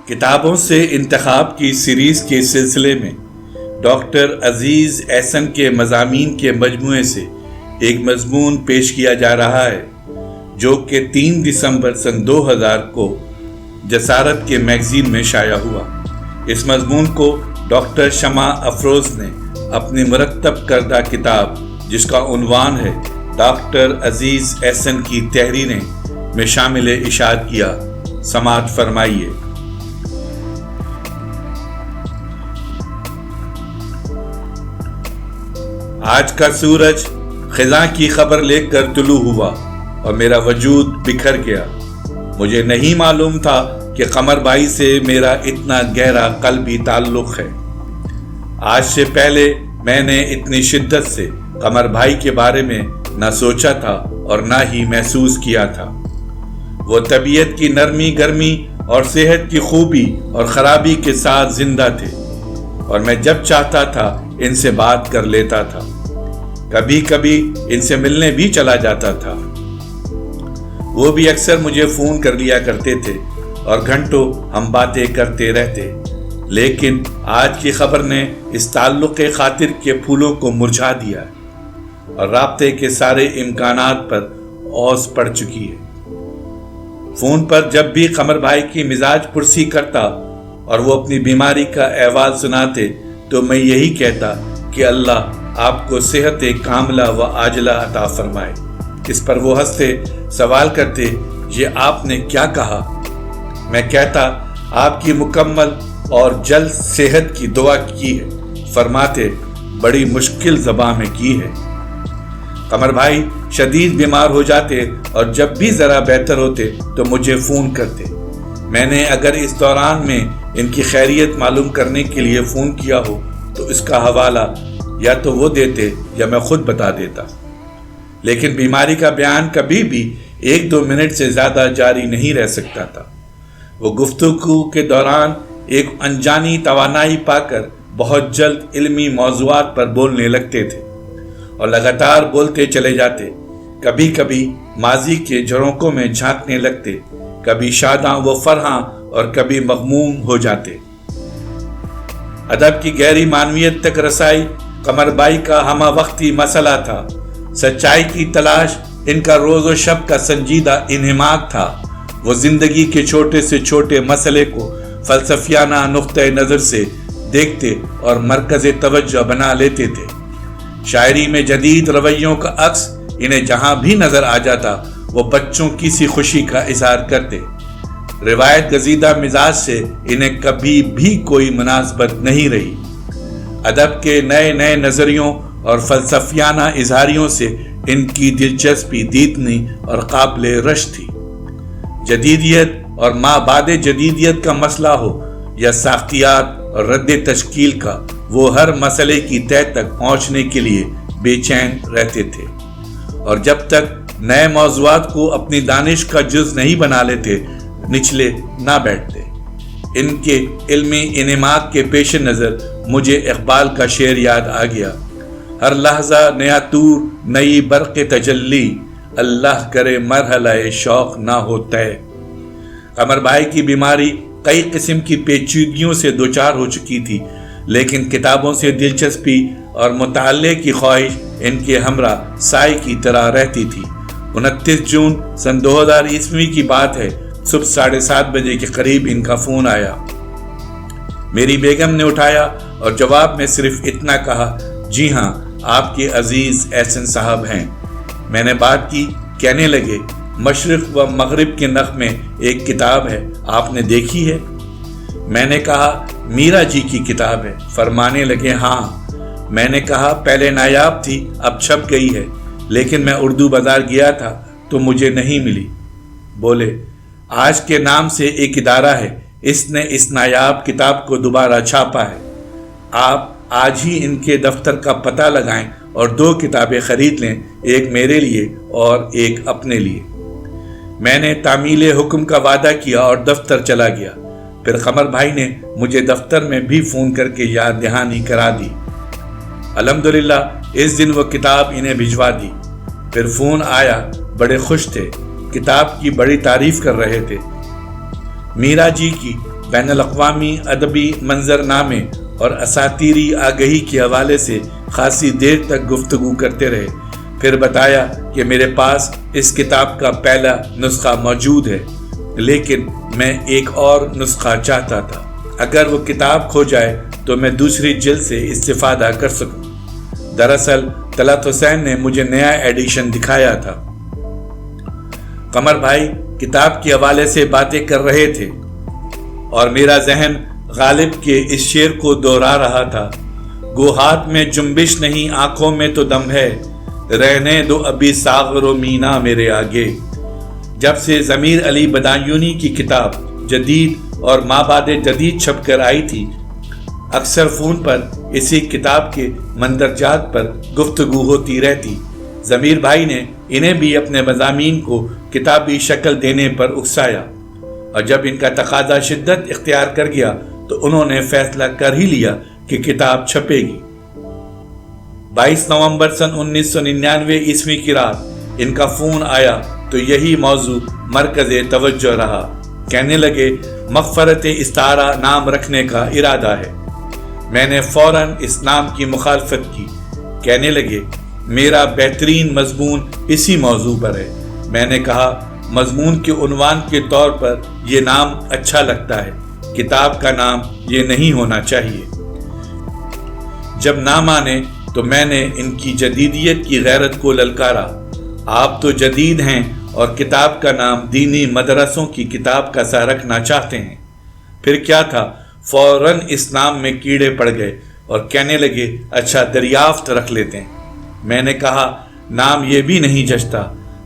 کتابوں سے انتخاب کی سیریز کے سلسلے میں ڈاکٹر عزیز احسن کے مضامین کے مجموعے سے ایک مضمون پیش کیا جا رہا ہے جو کہ 3 دسمبر سن 2000 کو جسارت کے میگزین میں شائع ہوا۔ اس مضمون کو ڈاکٹر شمع افروز نے اپنی مرتب کردہ کتاب جس کا عنوان ہے ڈاکٹر عزیز احسن کی تحریریں میں شامل اشاعت کیا۔ سماعت فرمائیے۔ آج کا سورج خزاں کی خبر لے کر طلوع ہوا اور میرا وجود بکھر گیا۔ مجھے نہیں معلوم تھا کہ قمر بھائی سے میرا اتنا گہرا قلبی تعلق ہے۔ آج سے پہلے میں نے اتنی شدت سے قمر بھائی کے بارے میں نہ سوچا تھا اور نہ ہی محسوس کیا تھا۔ وہ طبیعت کی نرمی گرمی اور صحت کی خوبی اور خرابی کے ساتھ زندہ تھے اور میں جب چاہتا تھا ان سے بات کر لیتا تھا۔ کبھی کبھی ان سے ملنے بھی چلا جاتا تھا۔ وہ بھی اکثر مجھے فون کر لیا کرتے تھے اور گھنٹوں ہم باتیں کرتے رہتے، لیکن آج کی خبر نے اس تعلق خاطر کے پھولوں کو مرجھا دیا اور رابطے کے سارے امکانات پر اوس پڑ چکی ہے۔ فون پر جب بھی قمر بھائی کی مزاج پرسی کرتا اور وہ اپنی بیماری کا احوال سناتے تو میں یہی کہتا کہ اللہ آپ کو صحت کاملہ و عاجلہ عطا فرمائے۔ اس پر وہ ہنستے، سوال کرتے یہ آپ نے کیا کہا؟ میں کہتا آپ کی مکمل اور جلد صحت کی دعا کی ہے۔ فرماتے بڑی مشکل زبان میں کی ہے۔ قمر بھائی شدید بیمار ہو جاتے اور جب بھی ذرا بہتر ہوتے تو مجھے فون کرتے۔ میں نے اگر اس دوران میں ان کی خیریت معلوم کرنے کے لیے فون کیا ہو تو اس کا حوالہ یا تو وہ دیتے یا میں خود بتا دیتا، لیکن بیماری کا بیان کبھی بھی 1-2 منٹ سے زیادہ جاری نہیں رہ سکتا تھا۔ وہ گفتگو کے دوران ایک انجانی توانائی پا کر بہت جلد علمی موضوعات پر بولنے لگتے تھے اور لگاتار بولتے چلے جاتے۔ کبھی کبھی ماضی کے جھروکوں میں جھانکنے لگتے، کبھی شاداں و فرحاں اور کبھی مغموم ہو جاتے۔ ادب کی گہری معنویت تک رسائی قمر بائی کا ہمہ وقتی مسئلہ تھا۔ سچائی کی تلاش ان کا روز و شب کا سنجیدہ انہماک تھا۔ وہ زندگی کے چھوٹے سے چھوٹے مسئلے کو فلسفیانہ نقطۂ نظر سے دیکھتے اور مرکز توجہ بنا لیتے تھے۔ شاعری میں جدید رویوں کا عکس انہیں جہاں بھی نظر آ جاتا وہ بچوں کی سی خوشی کا اظہار کرتے۔ روایت گزیدہ مزاج سے انہیں کبھی بھی کوئی مناسبت نہیں رہی۔ ادب کے نئے نئے نظریوں اور فلسفیانہ اظہاریوں سے ان کی دلچسپی دیدنی اور قابل رشک تھی۔ جدیدیت اور ما بعد جدیدیت کا مسئلہ ہو یا ساختیات اور رد تشکیل کا، وہ ہر مسئلے کی تہہ تک پہنچنے کے لیے بے چین رہتے تھے اور جب تک نئے موضوعات کو اپنی دانش کا جز نہیں بنا لیتے نچلے نہ بیٹھتے۔ ان کے علمی انعماق کے پیش نظر مجھے اقبال کا شعر یاد آ گیا، ہر لحظہ نیا طور نئی برق تجلی، اللہ کرے مرحلہ شوق نہ ہو طے۔ قمر بھائی کی بیماری کئی قسم کی پیچیدگیوں سے دوچار ہو چکی تھی، لیکن کتابوں سے دلچسپی اور مطالعے کی خواہش ان کے ہمراہ سائے کی طرح رہتی تھی۔ 29 جون سن 2000 عیسوی کی بات ہے۔ صبح 7:30 بجے کے قریب ان کا فون آیا۔ میری بیگم نے اٹھایا اور جواب میں صرف اتنا کہا، جی ہاں آپ کے عزیز احسن صاحب ہیں۔ میں نے بات کی، کہنے لگے مشرق و مغرب کے نخ میں ایک کتاب ہے، آپ نے دیکھی ہے؟ میں نے کہا میرا جی کی کتاب ہے۔ فرمانے لگے ہاں۔ میں نے کہا پہلے نایاب تھی، اب چھپ گئی ہے، لیکن میں اردو بازار گیا تھا تو مجھے نہیں ملی۔ بولے آج کے نام سے ایک ادارہ ہے، اس نے اس نایاب کتاب کو دوبارہ چھاپا ہے۔ آپ آج ہی ان کے دفتر کا پتہ لگائیں اور 2 کتابیں خرید لیں، ایک میرے لیے اور ایک اپنے لیے۔ میں نے تعمیل حکم کا وعدہ کیا اور دفتر چلا گیا۔ پھر قمر بھائی نے مجھے دفتر میں بھی فون کر کے یاد دہانی کرا دی۔ الحمدللہ اس دن وہ کتاب انہیں بھجوا دی۔ پھر فون آیا، بڑے خوش تھے، کتاب کی بڑی تعریف کر رہے تھے۔ میرا جی کی بین الاقوامی ادبی منظر نامے اور اساطیری آگہی کے حوالے سے خاصی دیر تک گفتگو کرتے رہے۔ پھر بتایا کہ میرے پاس اس کتاب کا پہلا نسخہ موجود ہے، لیکن میں ایک اور نسخہ چاہتا تھا۔ اگر وہ کتاب کھو جائے تو میں دوسری جلد سے استفادہ کر سکوں۔ دراصل طلعت حسین نے مجھے نیا ایڈیشن دکھایا تھا۔ قمر بھائی کتاب کے حوالے سے باتیں کر رہے تھے اور میرا ذہن غالب کے اس شعر کو دوہرا رہا تھا، گو ہاتھ میں جنبش نہیں آنکھوں میں تو دم ہے، رہنے دو ابھی ساغر و مینا میرے آگے۔ جب سے ضمیر علی بدایونی کی کتاب جدید اور مابعد جدید چھپ کر آئی تھی، اکثر فون پر اسی کتاب کے مندرجات پر گفتگو ہوتی رہتی۔ ضمیر بھائی نے انہیں بھی اپنے مضامین کو کتابی شکل دینے پر اکسایا، اور جب ان کا تقاضا شدت اختیار کر گیا تو انہوں نے فیصلہ کر ہی لیا کہ کتاب چھپے گی۔ 22 نومبر سن 1999 عیسوی کی رات ان کا فون آیا تو یہی موضوع مرکز توجہ رہا۔ کہنے لگے مغفرت استعارہ نام رکھنے کا ارادہ ہے۔ میں نے فوراً اس نام کی مخالفت کی۔ کہنے لگے میرا بہترین مضمون اسی موضوع پر ہے۔ میں نے کہا مضمون کے عنوان کے طور پر یہ نام اچھا لگتا ہے، کتاب کا نام یہ نہیں ہونا چاہیے۔ جب نہ مانے تو میں نے ان کی جدیدیت کی غیرت کو للکارا۔ آپ تو جدید ہیں اور کتاب کا نام دینی مدرسوں کی کتاب کا سا رکھنا چاہتے ہیں۔ پھر کیا تھا، فوراً اس نام میں کیڑے پڑ گئے اور کہنے لگے اچھا دریافت رکھ لیتے ہیں۔ میں نے کہا نام یہ بھی نہیں جچتا۔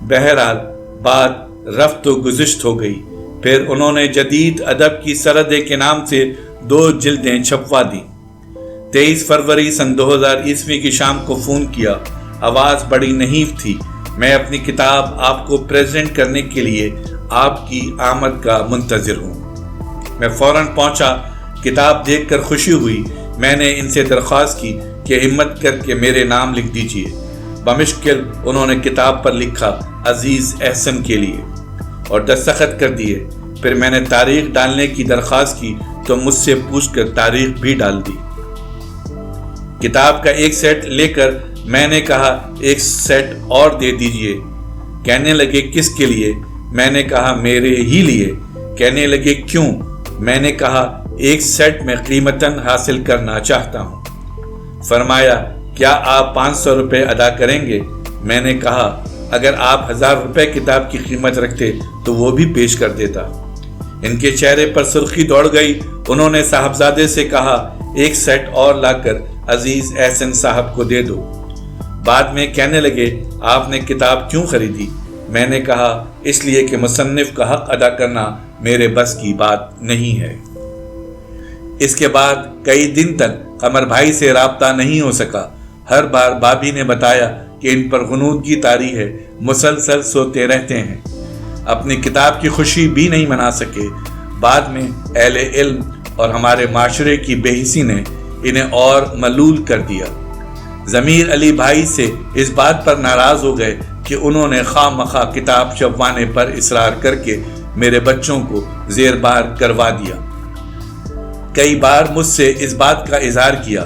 بہرحال بات رفت و گزشت ہو گئی۔ پھر انہوں نے جدید ادب کی سردے کے نام سے 2 جلدیں چھپوا دیں۔ 23 فروری سن 2000 عیسوی کی شام کو فون کیا۔ آواز بڑی نحیف تھی۔ میں اپنی کتاب آپ کو پریزنٹ کرنے کے لیے آپ کی آمد کا منتظر ہوں۔ میں فوراً پہنچا۔ کتاب دیکھ کر خوشی ہوئی۔ میں نے ان سے درخواست کی کہ ہمت کر کے میرے نام لکھ دیجئے۔ بمشکل انہوں نے کتاب پر لکھا عزیز احسن کے لیے اور دستخط کر دیے۔ پھر میں نے تاریخ ڈالنے کی درخواست کی تو مجھ سے پوچھ کر تاریخ بھی ڈال دی۔ کتاب کا ایک سیٹ لے کر میں نے کہا ایک سیٹ اور دے دیجئے۔ کہنے لگے کس کے لیے؟ میں نے کہا میرے ہی لیے۔ کہنے لگے کیوں؟ میں نے کہا ایک سیٹ میں قیمتاً حاصل کرنا چاہتا ہوں۔ فرمایا کیا آپ 500 روپے ادا کریں گے؟ میں نے کہا اگر آپ 1000 روپے کتاب کی قیمت رکھتے تو وہ بھی پیش کر دیتا۔ ان کے چہرے پر سرخی دوڑ گئی۔ انہوں نے صاحبزادے سے کہا ایک سیٹ اور لا کر عزیز احسن صاحب کو دے دو۔ بعد میں کہنے لگے آپ نے کتاب کیوں خریدی؟ میں نے کہا اس لیے کہ مصنف کا حق ادا کرنا میرے بس کی بات نہیں ہے۔ اس کے بعد کئی دن تک قمر بھائی سے رابطہ نہیں ہو سکا۔ ہر بار بابی نے بتایا کہ ان پر غنودگی طاری ہے، مسلسل سوتے رہتے ہیں، اپنی کتاب کی خوشی بھی نہیں منا سکے۔ بعد میں اہل علم اور ہمارے معاشرے کی بے حسی نے انہیں اور ملول کر دیا۔ ضمیر علی بھائی سے اس بات پر ناراض ہو گئے کہ انہوں نے خواہ مخواہ کتاب چھپوانے پر اصرار کر کے میرے بچوں کو زیر بار کروا دیا۔ کئی بار مجھ سے اس بات کا اظہار کیا۔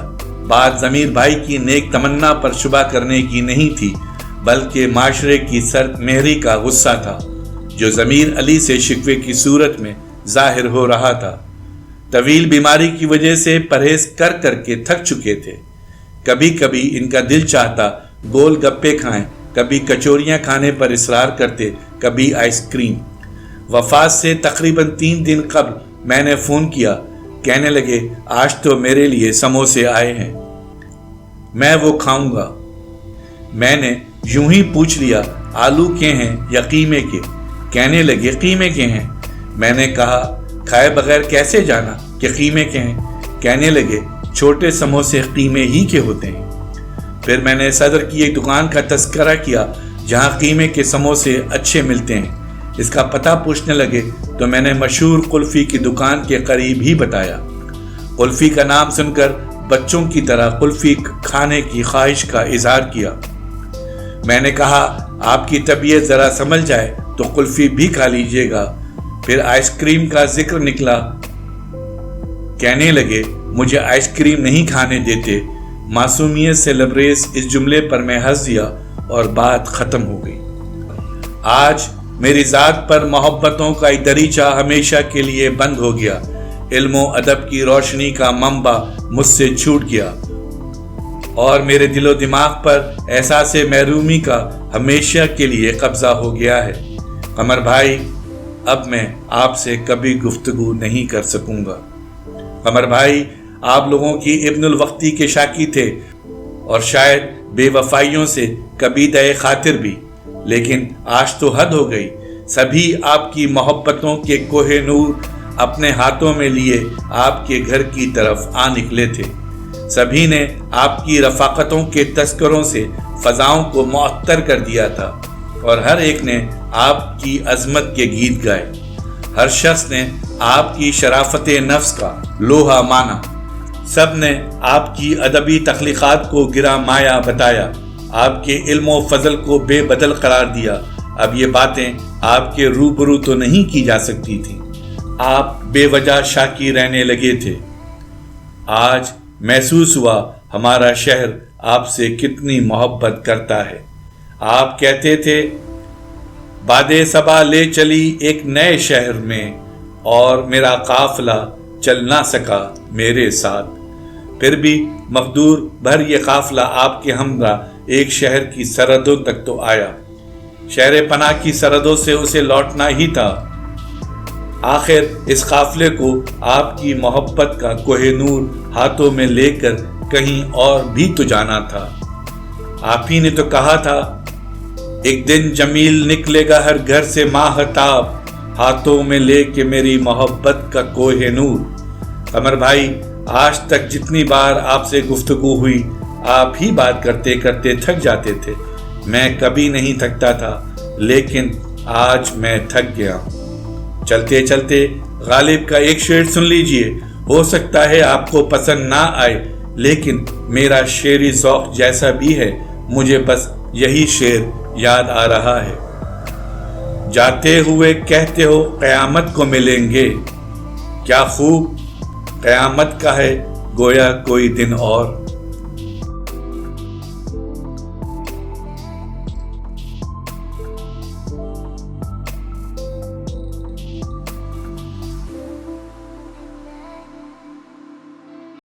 بات ضمیر بھائی کی نیک تمنا پر شبہ کرنے کی نہیں تھی، بلکہ معاشرے کی سرد مہری کا غصہ تھا جو ضمیر علی سے شکوے کی صورت میں ظاہر ہو رہا تھا۔ طویل بیماری کی وجہ سے پرہیز کر کر کے تھک چکے تھے۔ کبھی کبھی ان کا دل چاہتا گول گپے کھائیں، کبھی کچوریاں کھانے پر اصرار کرتے، کبھی آئس کریم۔ وفات سے تقریباً 3 دن قبل میں نے فون کیا۔ کہنے لگے آج تو میرے لیے سموسے آئے ہیں، میں وہ کھاؤں گا۔ میں نے یوں ہی پوچھ لیا آلو کے ہیں یا قیمے کے؟ کہنے لگے قیمے کے ہیں۔ میں نے کہا کھائے بغیر کیسے جانا کہ قیمے کے ہیں؟ کہنے لگے چھوٹے سموسے قیمے ہی کے ہوتے ہیں۔ پھر میں نے صدر کی ایک دکان کا تذکرہ کیا جہاں قیمے کے سموسے اچھے ملتے ہیں۔ اس کا پتہ پوچھنے لگے تو میں نے مشہور قلفی کی دکان کے قریب ہی بتایا۔ قلفی کا نام سن کر بچوں کی طرح قلفی کھانے کی خواہش کا اظہار کیا۔ میں نے کہا آپ کی طبیعت ذرا سنبھل جائے تو قلفی بھی کھا لیجیے گا۔ پھر آئس کریم کا ذکر نکلا۔ کہنے لگے مجھے آئس کریم نہیں کھانے دیتے۔ معصومیت سے لبریز اس جملے پر میں ہنس دیا اور بات ختم ہو گئی۔ آج میری ذات پر محبتوں کا ایک دریچہ ہمیشہ کے لیے بند ہو گیا۔ علم و ادب کی روشنی کا منبع مجھ سے چھوٹ گیا اور میرے دل و دماغ پر احساس محرومی کا ہمیشہ کے لیے قبضہ ہو گیا ہے۔ قمر بھائی، اب میں آپ سے کبھی گفتگو نہیں کر سکوں گا۔ قمر بھائی، آپ لوگوں کی ابن الوقتی کے شاکی تھے اور شاید بے وفائیوں سے کبیدہ خاطر بھی، لیکن آج تو حد ہو گئی۔ سبھی آپ کی محبتوں کے کوہ نور اپنے ہاتھوں میں لیے آپ کے گھر کی طرف آ نکلے تھے۔ سبھی نے آپ کی رفاقتوں کے تذکروں سے فضاؤں کو معطر کر دیا تھا اور ہر ایک نے آپ کی عظمت کے گیت گائے۔ ہر شخص نے آپ کی شرافت نفس کا لوہا مانا۔ سب نے آپ کی ادبی تخلیقات کو گرا مایا بتایا، آپ کے علم و فضل کو بے بدل قرار دیا۔ اب یہ باتیں آپ کے روبرو تو نہیں کی جا سکتی تھیں۔ آپ بے وجہ شاکی رہنے لگے تھے۔ آج محسوس ہوا ہمارا شہر آپ سے کتنی محبت کرتا ہے۔ آپ کہتے تھے بادِ صبا لے چلی ایک نئے شہر میں، اور میرا قافلہ چل نہ سکا میرے ساتھ۔ پھر بھی مقدور بھر یہ قافلہ آپ کے ہمراہ ایک شہر کی سرحدوں تک تو آیا۔ شہر پناہ کی سرحدوں سے اسے لوٹنا ہی تھا۔ آخر اس قافلے کو آپ کی محبت کا کوہ نور ہاتھوں میں لے کر کہیں اور بھی تو جانا تھا۔ آپ ہی نے تو کہا تھا ایک دن جمیل نکلے گا ہر گھر سے ماہتاب، ہاتھوں میں لے کے میری محبت کا کوہ نور۔ قمر بھائی، آج تک جتنی بار آپ سے گفتگو ہوئی، آپ ہی بات کرتے کرتے تھک جاتے تھے۔ میں کبھی نہیں تھکتا تھا، لیکن آج میں تھک گیا۔ چلتے چلتے غالب کا ایک شعر سن لیجئے، ہو سکتا ہے آپ کو پسند نہ آئے، لیکن میرا شعری ذوق جیسا بھی ہے، مجھے بس یہی شعر یاد آ رہا ہے۔ جاتے ہوئے کہتے ہو قیامت کو ملیں گے، کیا خوب قیامت کا ہے گویا کوئی دن اور۔